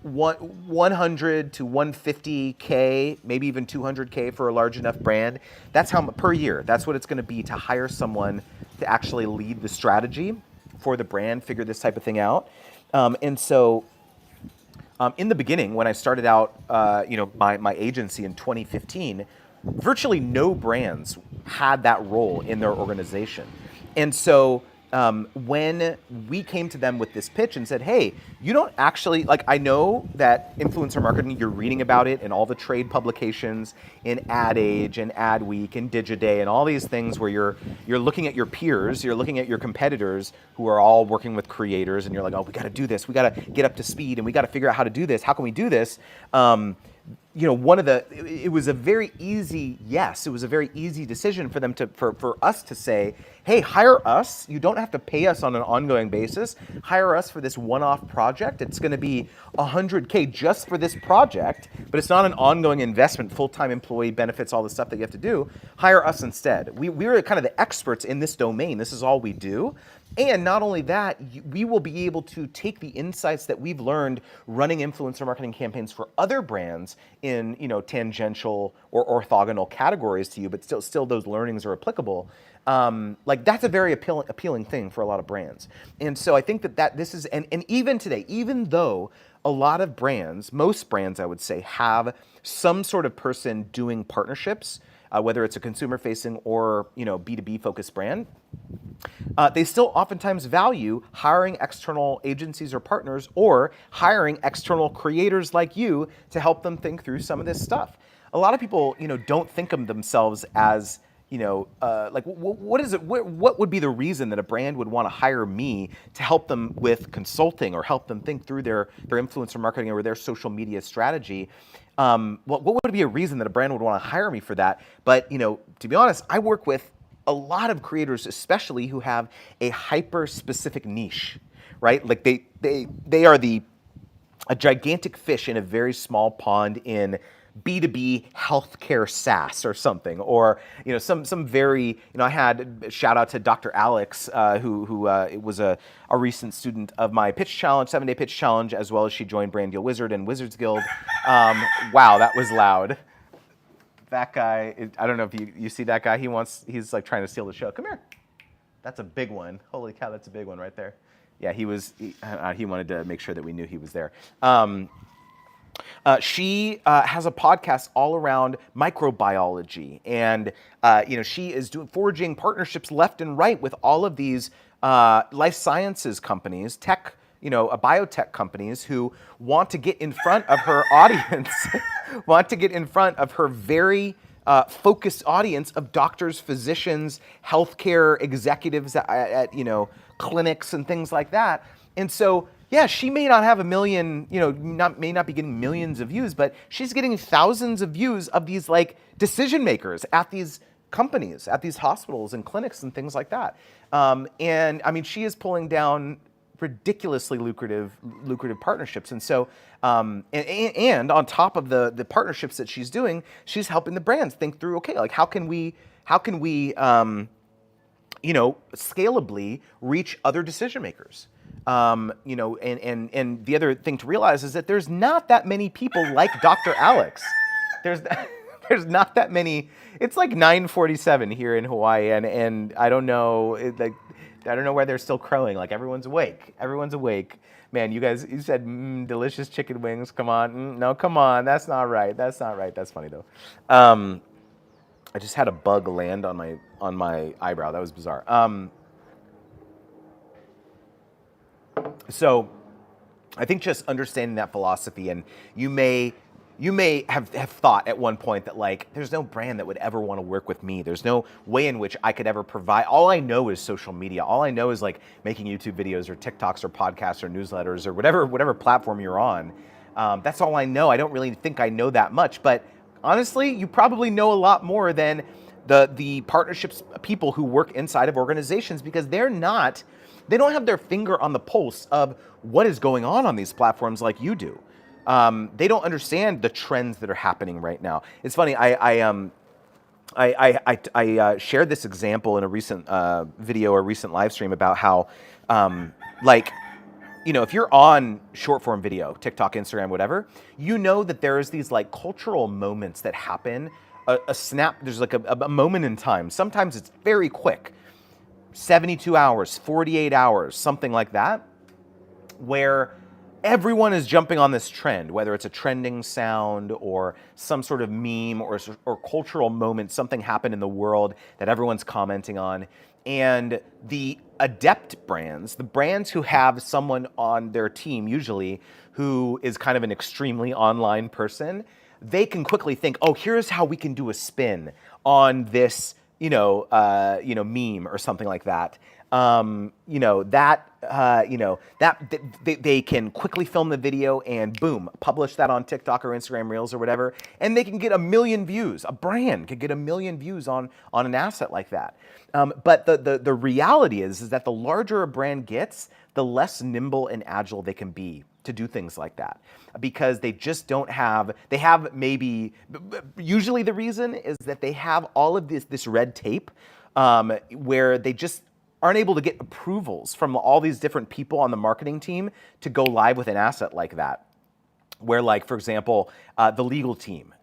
100 to 150K, maybe even 200K for a large enough brand. That's how per year. That's what it's going to be to hire someone to actually lead the strategy for the brand, figure this type of thing out. And so in the beginning, when I started out, my agency in 2015, virtually no brands had that role in their organization. And so when we came to them with this pitch and said, hey, you don't actually, like, I know that influencer marketing, you're reading about it in all the trade publications, in Ad Age and Ad Week and Digiday and all these things where you're looking at your peers, you're looking at your competitors who are all working with creators, and you're like, oh, we got to do this. We got to get up to speed, and we got to figure out how to do this. How can we do this? It was a very easy yes. It was a very easy decision for them for us to say, hey, hire us. You don't have to pay us on an ongoing basis. Hire us for this one-off project. It's going to be $100K just for this project, but it's not an ongoing investment, full-time employee benefits, all the stuff that you have to do. Hire us instead. We're kind of the experts in this domain. This is all we do. And not only that, we will be able to take the insights that we've learned running influencer marketing campaigns for other brands in tangential or orthogonal categories to you, but still those learnings are applicable. Like that's a very appealing thing for a lot of brands. And so I think that this is, and even today, even though a lot of brands, most brands I would say, have some sort of person doing partnerships, whether it's a consumer facing or B2B focused brand, they still oftentimes value hiring external agencies or partners, or hiring external creators like you to help them think through some of this stuff. A lot of people, don't think of themselves as, like what is it? What would be the reason that a brand would want to hire me to help them with consulting or help them think through their influencer marketing or their social media strategy? What would be a reason that a brand would want to hire me for that? But to be honest, I work with a lot of creators, especially who have a hyper specific niche, right? Like they are a gigantic fish in a very small pond in B2B healthcare SaaS or something, or some very I had a shout out to Dr. Alex, who was a recent student of my pitch challenge, 7-day pitch challenge, as well as she joined Brand Deal Wizard and Wizards Guild. Wow, that was loud. That guy, I don't know if you see that guy. He's like trying to steal the show. Come here. That's a big one. Holy cow, that's a big one right there. Yeah, he wanted to make sure that we knew he was there. She has a podcast all around microbiology, and she is forging partnerships left and right with all of these life sciences companies, tech, biotech companies who want to get in front of her audience, want to get in front of her very focused audience of doctors, physicians, healthcare executives at clinics and things like that. And so, yeah, she may not have a million, may not be getting millions of views, but she's getting thousands of views of these like decision makers at these companies, at these hospitals and clinics and things like that. And I mean, she is pulling down ridiculously lucrative partnerships. And so, and on top of the partnerships that she's doing, she's helping the brands think through, okay, like how can we scalably reach other decision makers? And the other thing to realize is that there's not that many people like Dr. Alex. There's not that many. It's like 9:47 here in Hawaii, and I don't know, I don't know where they're still crowing. Like everyone's awake. Everyone's awake. Man, you said delicious chicken wings. Come on, no, come on. That's not right. That's not right. That's funny though. I just had a bug land on my eyebrow. That was bizarre. So I think just understanding that philosophy, and you may have thought at one point that like there's no brand that would ever want to work with me. There's no way in which I could ever provide. All I know is social media. All I know is like making YouTube videos or TikToks or podcasts or newsletters or whatever platform you're on. That's all I know. I don't really think I know that much, but honestly, you probably know a lot more than the partnerships people who work inside of organizations, because they don't have their finger on the pulse of what is going on these platforms like you do. They don't understand the trends that are happening right now. It's funny. I shared this example in a recent video or recent live stream about how, if you're on short form video, TikTok, Instagram, whatever, that there's these like cultural moments that happen. A snap. There's like a moment in time. Sometimes it's very quick. 72 hours, 48 hours, something like that, where everyone is jumping on this trend, whether it's a trending sound or some sort of meme or cultural moment, something happened in the world that everyone's commenting on. And the adept brands, the brands who have someone on their team usually who is kind of an extremely online person, they can quickly think, oh, here's how we can do a spin on this meme or something like that. They can quickly film the video and boom, publish that on TikTok or Instagram Reels or whatever, and they can get 1 million views. A brand could get 1 million views on an asset like that. But the reality is that the larger a brand gets, the less nimble and agile they can be to do things like that, because they just don't have, usually the reason is that they have all of this red tape where they just aren't able to get approvals from all these different people on the marketing team to go live with an asset like that. where, like, for example, the legal team,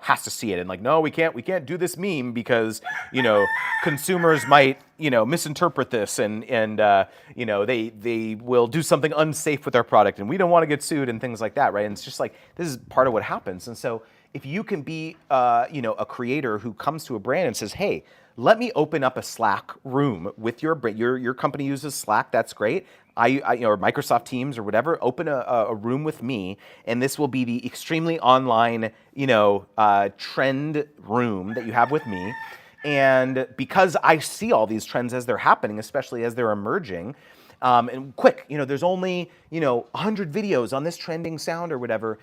has to see it and like, no, we can't do this meme because, consumers might, misinterpret this and they will do something unsafe with our product and we don't want to get sued and things like that, right? And it's just like, this is part of what happens. And so if you can be, a creator who comes to a brand and says, hey, let me open up a Slack room with your brand. Your company uses Slack, that's great. Or Microsoft Teams or whatever, open a room with me, and this will be the extremely online, trend room that you have with me. And because I see all these trends as they're happening, especially as they're emerging, and quick, there's only, 100 videos on this trending sound or whatever,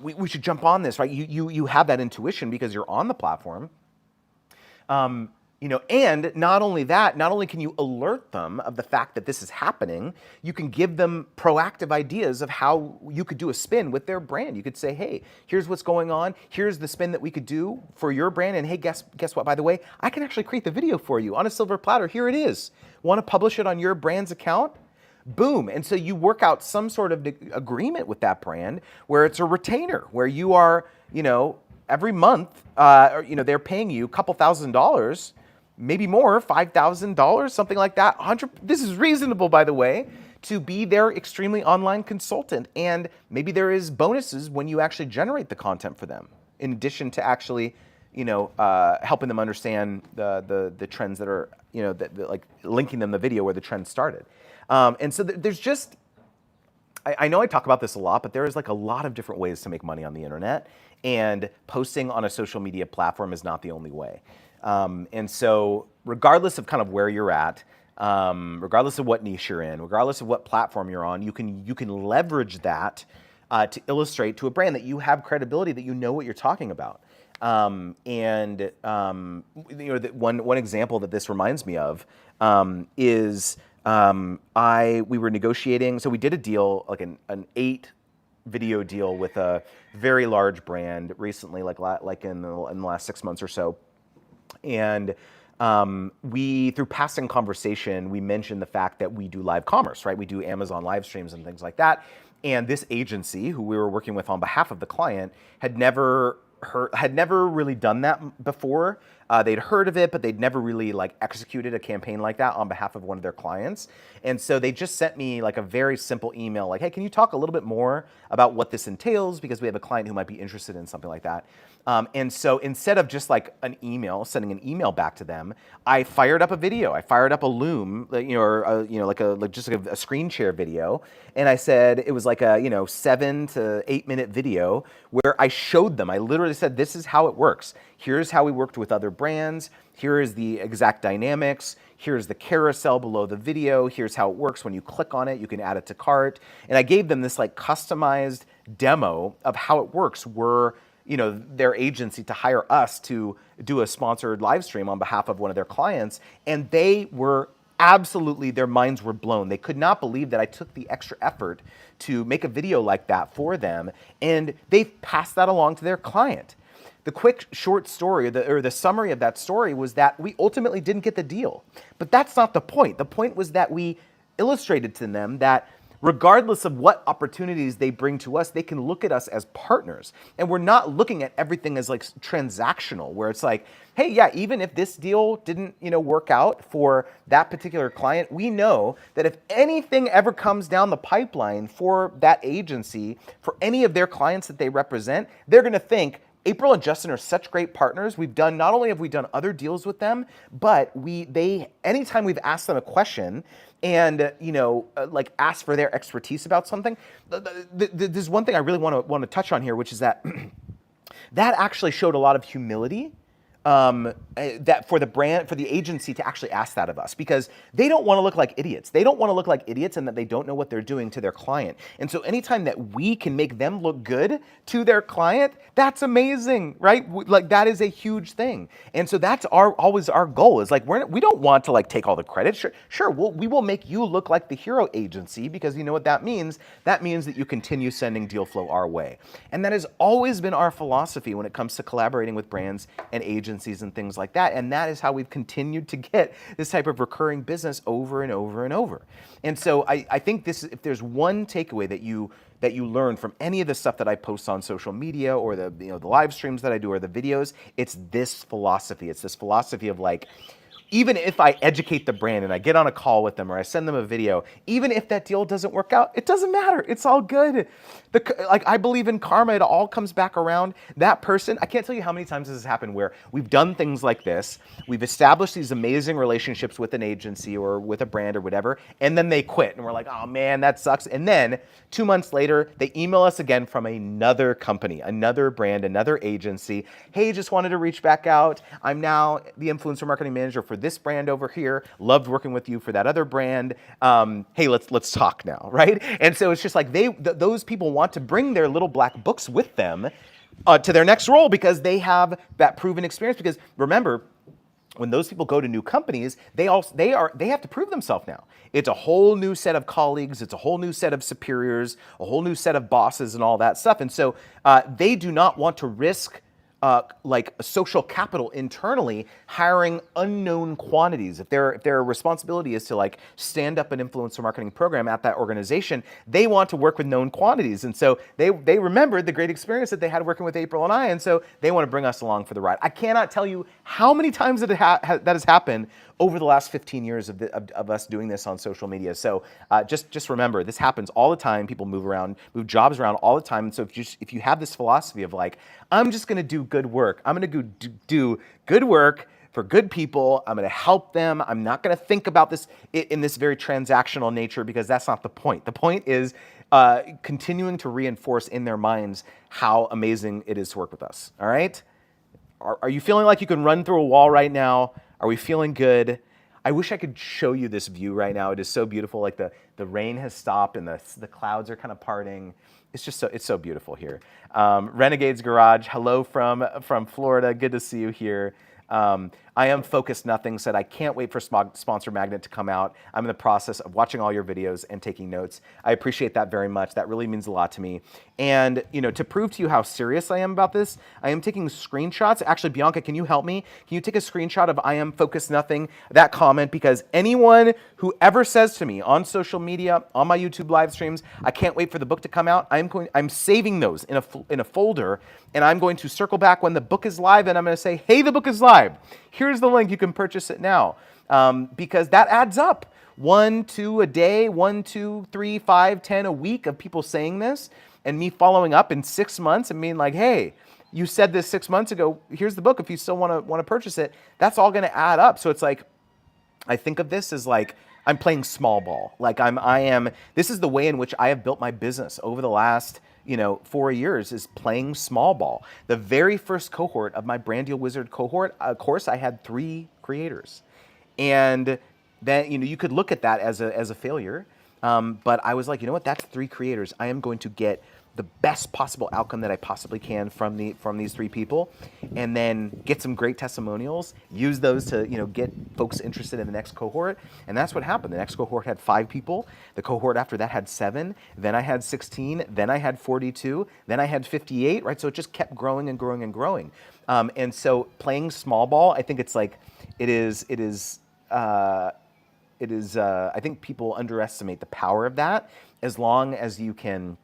we should jump on this, right? You have that intuition because you're on the platform. And not only that, not only can you alert them of the fact that this is happening, you can give them proactive ideas of how you could do a spin with their brand. You could say, hey, here's what's going on. Here's the spin that we could do for your brand. And hey, guess what, by the way, I can actually create the video for you on a silver platter. Here it is. Want to publish it on your brand's account? Boom. And so you work out some sort of agreement with that brand where it's a retainer, where you are, every month, they're paying you a couple $1,000s, maybe more, $5,000, something like that. This is reasonable, by the way, to be their extremely online consultant. And maybe there is bonuses when you actually generate the content for them, in addition to actually, helping them understand the trends that are, like linking them the video where the trend started. And so there's just, I know I talk about this a lot, but there is like a lot of different ways to make money on the internet, and posting on a social media platform is not the only way. And so regardless of kind of where you're at, regardless of what niche you're in, regardless of what platform you're on, you can leverage that to illustrate to a brand that you have credibility, that you know what you're talking about. One example that this reminds me of is we were negotiating. So we did a deal, like an 8 video deal with a very large brand recently, like in the last 6 months or so. And through passing conversation, we mentioned the fact that we do live commerce, right? We do Amazon live streams and things like that. And this agency, who we were working with on behalf of the client, had never really done that before. They'd heard of it, but they'd never really like executed a campaign like that on behalf of one of their clients. And so they just sent me like a very simple email, like, hey, can you talk a little bit more about what this entails? Because we have a client who might be interested in something like that. And so instead of just like sending an email back to them, I fired up a video. I fired up a Loom, just like a screen share video. And I said, it was like a, 7 to 8 minute video where I showed them, I literally said, this is how it works. Here's how we worked with other brands. Here is the exact dynamics. Here's the carousel below the video. Here's how it works. When you click on it, you can add it to cart. And I gave them this like customized demo of how it works. Were their agency to hire us to do a sponsored live stream on behalf of one of their clients. And they were absolutely, their minds were blown. They could not believe that I took the extra effort to make a video like that for them. And they've passed that along to their client. The quick short story, or the summary of that story, was that we ultimately didn't get the deal. But that's not the point. The point was that we illustrated to them that regardless of what opportunities they bring to us, they can look at us as partners. And we're not looking at everything as like transactional, where it's like, hey, yeah, even if this deal didn't, work out for that particular client, we know that if anything ever comes down the pipeline for that agency, for any of their clients that they represent, they're going to think, April and Justin are such great partners. Not only have we done other deals with them, but anytime we've asked them a question and like asked for their expertise about something, there's one thing I really want to touch on here, which is that that actually showed a lot of humility. That for the agency to actually ask that of us, because they don't want to look like idiots. They don't want to look like idiots and that they don't know what they're doing to their client. And so anytime that we can make them look good to their client, that's amazing, right? Like that is a huge thing. And so that's always our goal, is like, we don't want to like take all the credit. Sure, we will make you look like the hero agency, because you know what that means? That means that you continue sending deal flow our way. And that has always been our philosophy when it comes to collaborating with brands and agencies agencies and things like that. And that is how we've continued to get this type of recurring business over and over and over. And so I think this, if there's one takeaway that you learn from any of the stuff that I post on social media or the live streams that I do or the videos, it's this philosophy. It's this philosophy of like, even if I educate the brand and I get on a call with them or I send them a video, even if that deal doesn't work out, it doesn't matter. It's all good. Like I believe in karma. It all comes back around. That person, I can't tell you how many times this has happened where we've done things like this. We've established these amazing relationships with an agency or with a brand or whatever, and then they quit. And we're like, oh man, that sucks. And then 2 months later, they email us again from another company, another brand, another agency. Hey, just wanted to reach back out. I'm now the influencer marketing manager for this brand over here. Loved working with you for that other brand. Hey, let's talk now, right? And so it's just like those people want to bring their little black books with them to their next role because they have that proven experience. Because remember, when those people go to new companies, they have to prove themselves now. It's a whole new set of colleagues, it's a whole new set of superiors, a whole new set of bosses and all that stuff. And so they do not want to risk like social capital internally hiring unknown quantities. If their responsibility is to like stand up an influencer marketing program at that organization, they want to work with known quantities. And so they remembered the great experience that they had working with April and I, and so they want to bring us along for the ride. I cannot tell you how many times that has happened over the last 15 years of us doing this on social media. So just remember, this happens all the time. People move jobs around all the time. And so if you have this philosophy of like, I'm just going to do good work. I'm going to go do good work for good people. I'm going to help them. I'm not going to think about this in this very transactional nature because that's not the point. The point is continuing to reinforce in their minds how amazing it is to work with us. All right? Are you feeling like you can run through a wall right now? Are we feeling good? I wish I could show you this view right now. It is so beautiful. Like the rain has stopped and the clouds are kind of parting. It's just it's so beautiful here. Renegade's Garage, hello from Florida. Good to see you here. I am Focused Nothing said, I can't wait for Sponsor Magnet to come out. I'm in the process of watching all your videos and taking notes. I appreciate that very much. That really means a lot to me. And to prove to you how serious I am about this, I am taking screenshots. Actually, Bianca, can you help me? Can you take a screenshot of I am Focused Nothing, that comment? Because anyone who ever says to me on social media, on my YouTube live streams, I can't wait for the book to come out, I'm saving those in a folder, and I'm going to circle back when the book is live, and I'm going to say, hey, the book is live. Here's the link. You can purchase it now. Because that adds up. 1, 2 a day, 1, 2, 3, 5, 10 a week of people saying this, and me following up in 6 months and being like, hey, you said this 6 months ago. Here's the book if you still want to purchase it. That's all going to add up. So it's like, I think of this as like I'm playing small ball. Like this is the way in which I have built my business over the last 4 years, is playing small ball. The very first cohort of my Brand Deal Wizard cohort course, I had 3 creators. And then, you could look at that as a failure. But I was like, you know what, that's 3 creators. I am going to get the best possible outcome that I possibly can from these 3 people, and then get some great testimonials, use those to get folks interested in the next cohort. And that's what happened. The next cohort had 5 people. The cohort after that had 7. Then I had 16. Then I had 42. Then I had 58. Right, so it just kept growing and growing and growing. And so playing small ball, I think it's like it is. I think people underestimate the power of that. As long as you can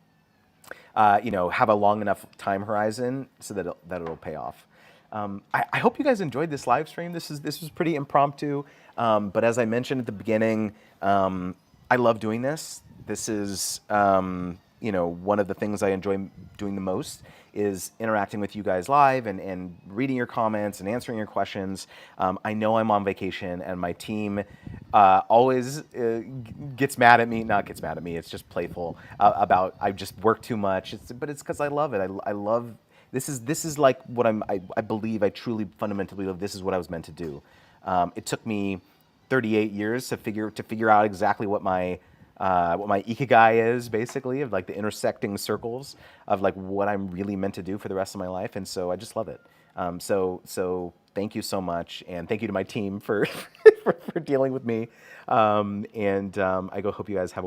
have a long enough time horizon so that it'll pay off. I hope you guys enjoyed this live stream. This was pretty impromptu, but as I mentioned at the beginning, I love doing this. This is one of the things I enjoy doing the most is interacting with you guys live and reading your comments and answering your questions. I know I'm on vacation and my team always gets mad at me. Not gets mad at me, it's just playful about I just work too much. But it's because I love it. I love, this is like what I believe, I truly fundamentally believe this is what I was meant to do. It took me 38 years to figure out exactly what my ikigai is, basically, of like the intersecting circles of like what I'm really meant to do for the rest of my life. And so I just love it. So thank you so much. And thank you to my team for, for dealing with me. I hope you guys have a